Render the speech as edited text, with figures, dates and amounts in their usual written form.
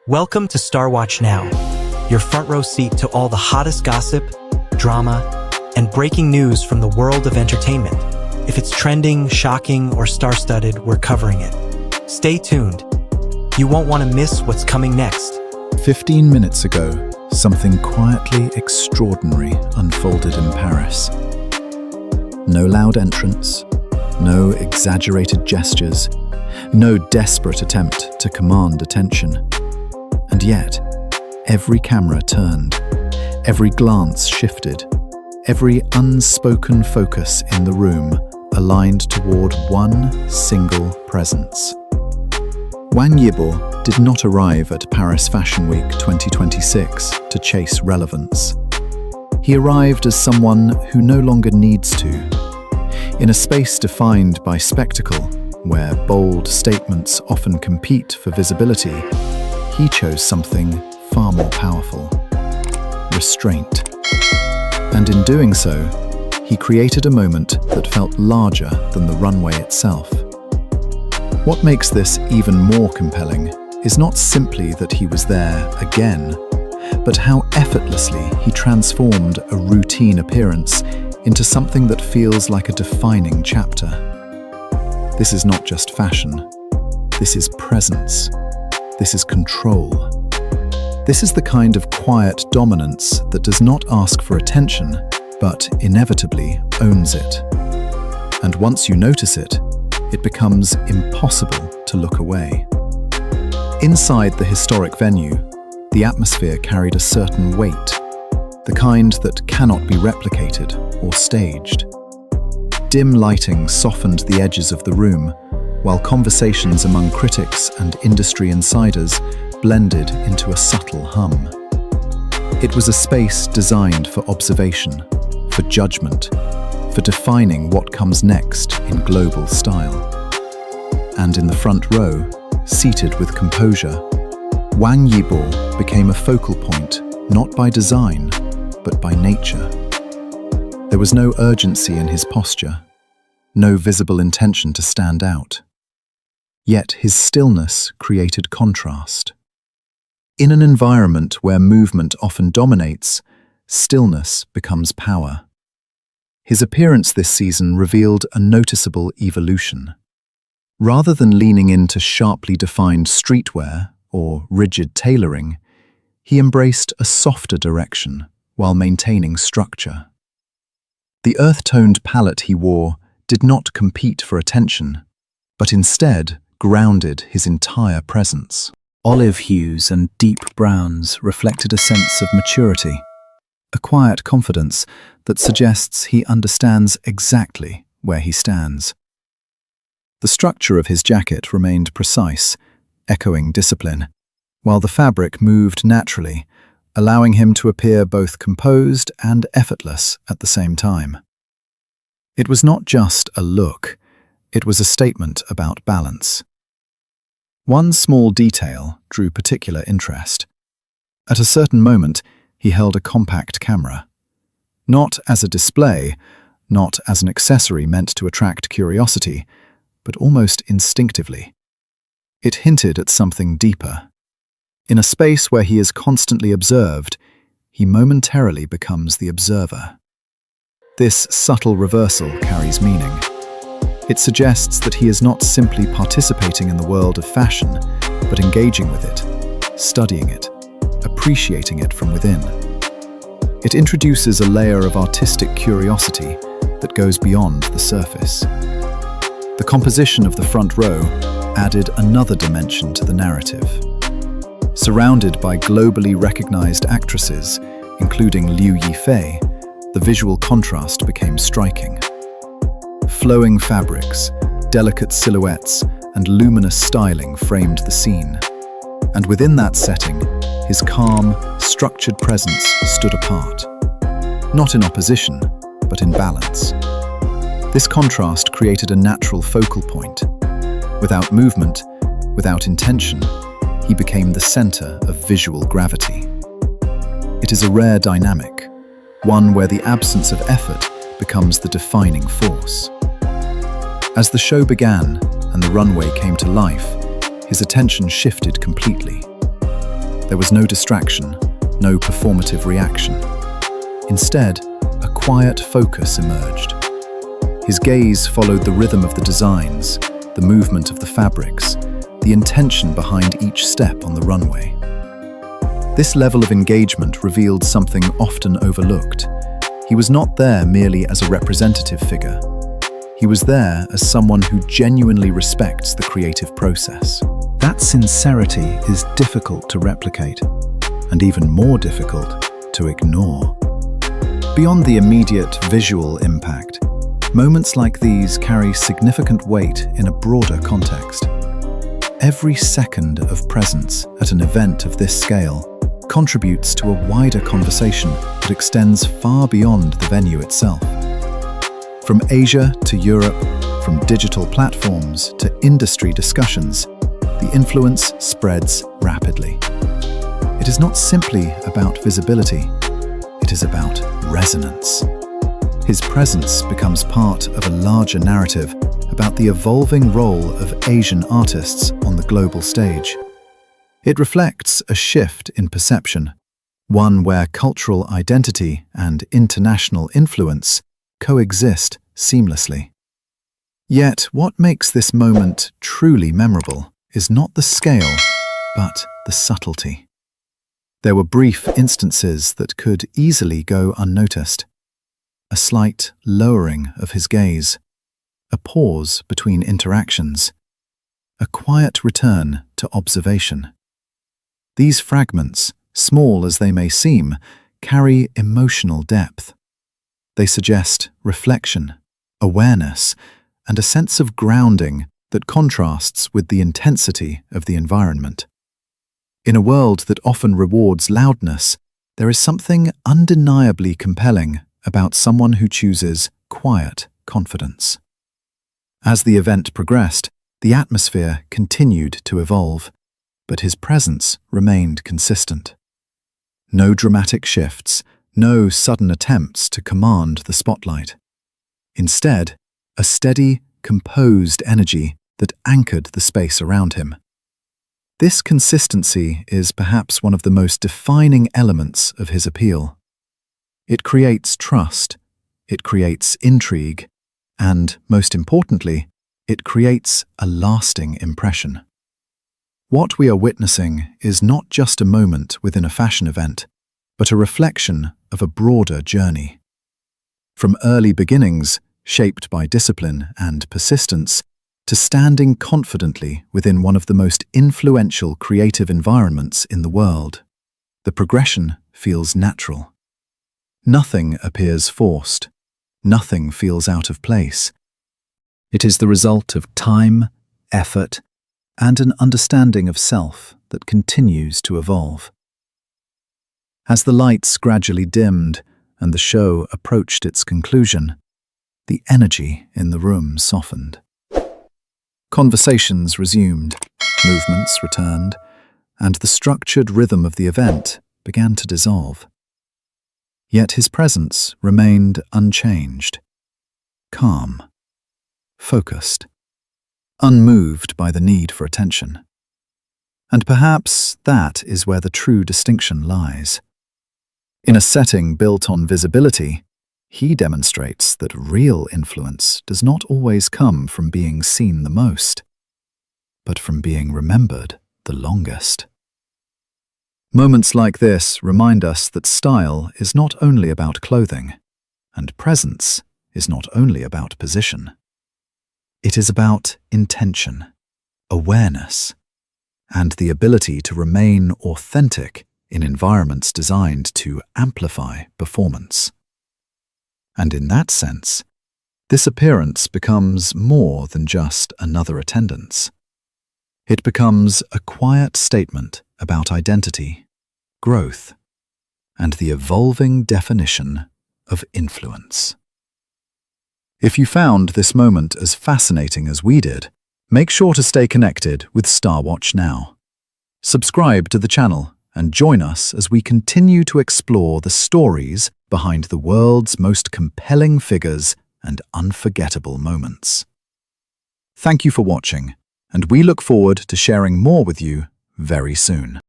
Welcome to Star Watch Now, your front row seat to all the hottest gossip, drama, and breaking news from the world of entertainment. If it's trending, shocking, or star-studded, we're covering it. Stay tuned. You won't want to miss what's coming next. 15 minutes ago, something quietly extraordinary unfolded in Paris. No loud entrance, no exaggerated gestures, no desperate attempt to command attention. And yet, every camera turned, every glance shifted, every unspoken focus in the room aligned toward one single presence. Wang Yibo did not arrive at Paris Fashion Week 2026 to chase relevance. He arrived as someone who no longer needs to. In a space defined by spectacle, where bold statements often compete for visibility, he chose something far more powerful: restraint. And in doing so, he created a moment that felt larger than the runway itself. What makes this even more compelling is not simply that he was there again, but how effortlessly he transformed a routine appearance into something that feels like a defining chapter. This is not just fashion. This is presence. This is control. This is the kind of quiet dominance that does not ask for attention, but inevitably owns it. And once you notice it, it becomes impossible to look away. Inside the historic venue, the atmosphere carried a certain weight, the kind that cannot be replicated or staged. Dim lighting softened the edges of the room, while conversations among critics and industry insiders blended into a subtle hum. It was a space designed for observation, for judgment, for defining what comes next in global style. And in the front row, seated with composure, Wang Yibo became a focal point, not by design, but by nature. There was no urgency in his posture, no visible intention to stand out. Yet his stillness created contrast. In an environment where movement often dominates, stillness becomes power. His appearance this season revealed a noticeable evolution. Rather than leaning into sharply defined streetwear or rigid tailoring, he embraced a softer direction while maintaining structure. The earth-toned palette he wore did not compete for attention, but instead grounded his entire presence. Olive hues and deep browns reflected a sense of maturity, a quiet confidence that suggests he understands exactly where he stands. The structure of his jacket remained precise, echoing discipline, while the fabric moved naturally, allowing him to appear both composed and effortless at the same time. It was not just a look, it was a statement about balance. One small detail drew particular interest. At a certain moment, he held a compact camera. Not as a display, not as an accessory meant to attract curiosity, but almost instinctively. It hinted at something deeper. In a space where he is constantly observed, he momentarily becomes the observer. This subtle reversal carries meaning. It suggests that he is not simply participating in the world of fashion, but engaging with it, studying it, appreciating it from within. It introduces a layer of artistic curiosity that goes beyond the surface. The composition of the front row added another dimension to the narrative. Surrounded by globally recognized actresses, including Liu Yifei, the visual contrast became striking. Flowing fabrics, delicate silhouettes, and luminous styling framed the scene. And within that setting, his calm, structured presence stood apart. Not in opposition, but in balance. This contrast created a natural focal point. Without movement, without intention, he became the center of visual gravity. It is a rare dynamic, one where the absence of effort becomes the defining force. As the show began and the runway came to life, his attention shifted completely. There was no distraction, no performative reaction. Instead, a quiet focus emerged. His gaze followed the rhythm of the designs, the movement of the fabrics, the intention behind each step on the runway. This level of engagement revealed something often overlooked. He was not there merely as a representative figure. He was there as someone who genuinely respects the creative process. That sincerity is difficult to replicate, and even more difficult to ignore. Beyond the immediate visual impact, moments like these carry significant weight in a broader context. Every second of presence at an event of this scale contributes to a wider conversation that extends far beyond the venue itself. From Asia to Europe, from digital platforms to industry discussions, the influence spreads rapidly. It is not simply about visibility, it is about resonance. His presence becomes part of a larger narrative about the evolving role of Asian artists on the global stage. It reflects a shift in perception, one where cultural identity and international influence coexist seamlessly. Yet, what makes this moment truly memorable is not the scale, but the subtlety. There were brief instances that could easily go unnoticed. A slight lowering of his gaze, a pause between interactions, a quiet return to observation. These fragments, small as they may seem, carry emotional depth. They suggest reflection, awareness, and a sense of grounding that contrasts with the intensity of the environment. In a world that often rewards loudness, there is something undeniably compelling about someone who chooses quiet confidence. As the event progressed, the atmosphere continued to evolve, but his presence remained consistent. No dramatic shifts, no sudden attempts to command the spotlight. Instead, a steady, composed energy that anchored the space around him. This consistency is perhaps one of the most defining elements of his appeal. It creates trust, it creates intrigue, and, most importantly, it creates a lasting impression. What we are witnessing is not just a moment within a fashion event, but a reflection of a broader journey. From early beginnings, shaped by discipline and persistence, to standing confidently within one of the most influential creative environments in the world, the progression feels natural. Nothing appears forced. Nothing feels out of place. It is the result of time, effort, and an understanding of self that continues to evolve. As the lights gradually dimmed and the show approached its conclusion, the energy in the room softened. Conversations resumed, movements returned, and the structured rhythm of the event began to dissolve. Yet his presence remained unchanged, calm, focused, unmoved by the need for attention. And perhaps that is where the true distinction lies. In a setting built on visibility, he demonstrates that real influence does not always come from being seen the most, but from being remembered the longest. Moments like this remind us that style is not only about clothing, and presence is not only about position. It is about intention, awareness, and the ability to remain authentic in environments designed to amplify performance. And in that sense, this appearance becomes more than just another attendance. It becomes a quiet statement about identity, growth, and the evolving definition of influence. If you found this moment as fascinating as we did, make sure to stay connected with Starwatch now. Subscribe to the channel and join us as we continue to explore the stories behind the world's most compelling figures and unforgettable moments. Thank you for watching, and we look forward to sharing more with you very soon.